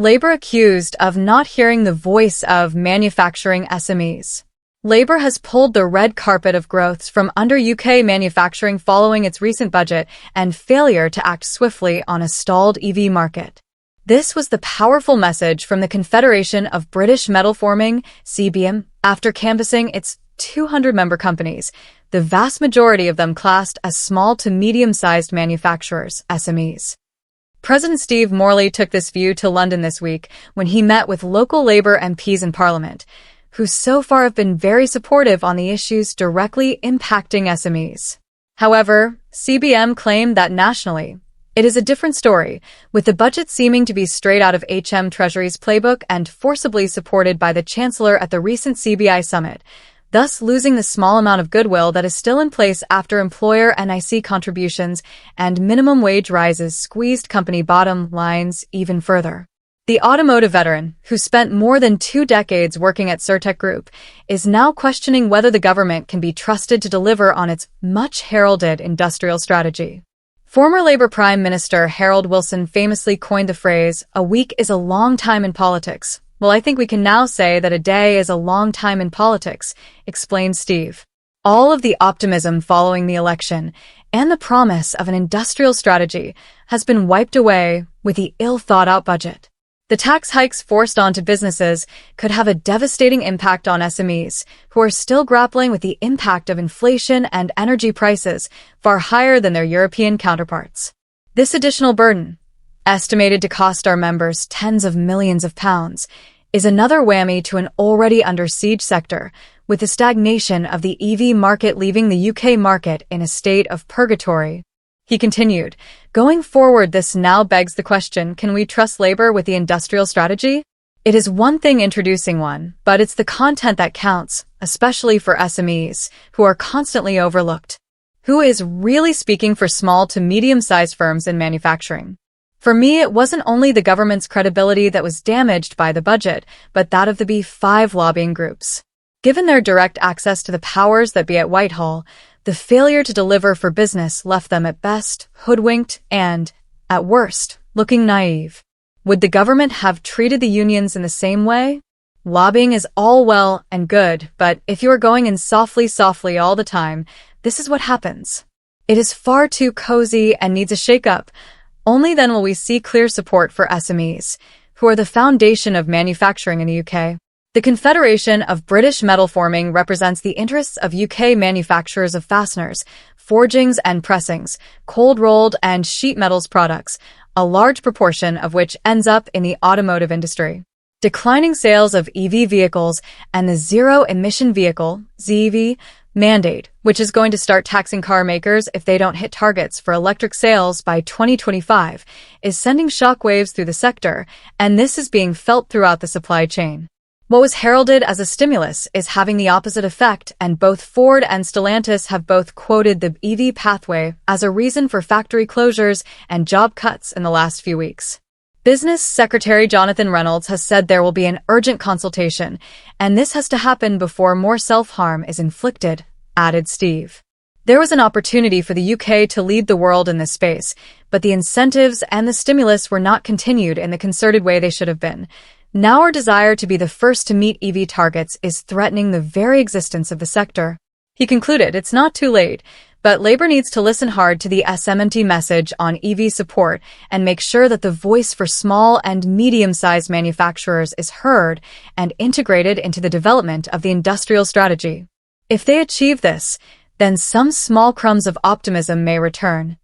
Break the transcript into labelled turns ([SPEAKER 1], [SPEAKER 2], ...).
[SPEAKER 1] Labor accused of not hearing the voice of manufacturing SMEs. Labour has pulled the red carpet of growth from under UK manufacturing following its recent budget and failure to act swiftly on a stalled EV market. This was the powerful message from the Confederation of British Metalforming, CBM, after canvassing its 200 member companies, the vast majority of them classed as small to medium-sized manufacturers, SMEs. President Steve Morley took this view to London this week when he met with local Labour MPs in Parliament, who so far have been very supportive on the issues directly impacting SMEs. However, CBM claimed that nationally, it is a different story, with the budget seeming to be straight out of HM Treasury's playbook and forcibly supported by the Chancellor at the recent CBI summit, thus losing the small amount of goodwill that is still in place after employer NIC contributions and minimum wage rises squeezed company bottom lines even further. The automotive veteran, who spent more than 2 decades working at Surtec Group, is now questioning whether the government can be trusted to deliver on its much-heralded industrial strategy. Former Labour Prime Minister Harold Wilson famously coined the phrase, "A week is a long time in politics." Well, I think we can now say that a day is a long time in politics, explained Steve. All of the optimism following the election and the promise of an industrial strategy has been wiped away with the ill-thought-out budget. The tax hikes forced onto businesses could have a devastating impact on SMEs, who are still grappling with the impact of inflation and energy prices far higher than their European counterparts. This additional burden, estimated to cost our members tens of millions of pounds, is another whammy to an already under-siege sector, with the stagnation of the EV market leaving the UK market in a state of purgatory. He continued, "Going forward, this now begs the question, can we trust Labour with the industrial strategy? It is one thing introducing one, but it's the content that counts, especially for SMEs, who are constantly overlooked. Who is really speaking for small to medium-sized firms in manufacturing? For me, it wasn't only the government's credibility that was damaged by the budget, but that of the B5 lobbying groups. Given their direct access to the powers that be at Whitehall, the failure to deliver for business left them at best hoodwinked and, at worst, looking naive. Would the government have treated the unions in the same way? Lobbying is all well and good, but if you are going in softly all the time, this is what happens. It is far too cozy and needs a shake-up. Only then will we see clear support for SMEs, who are the foundation of manufacturing in the UK. The Confederation of British Metalforming represents the interests of UK manufacturers of fasteners, forgings and pressings, cold-rolled and sheet metals products, a large proportion of which ends up in the automotive industry. Declining sales of EV vehicles and the Zero-Emission Vehicle (ZEV) mandate, which is going to start taxing car makers if they don't hit targets for electric sales by 2025, is sending shockwaves through the sector, and this is being felt throughout the supply chain. What was heralded as a stimulus is having the opposite effect, and both Ford and Stellantis have both quoted the EV pathway as a reason for factory closures and job cuts in the last few weeks. Business Secretary Jonathan Reynolds has said there will be an urgent consultation, and this has to happen before more self-harm is inflicted, added Steve. There was an opportunity for the UK to lead the world in this space, but the incentives and the stimulus were not continued in the concerted way they should have been. Now our desire to be the first to meet EV targets is threatening the very existence of the sector. He concluded, it's not too late, but Labour needs to listen hard to the SMMT message on EV support and make sure that the voice for small and medium-sized manufacturers is heard and integrated into the development of the industrial strategy. If they achieve this, then some small crumbs of optimism may return.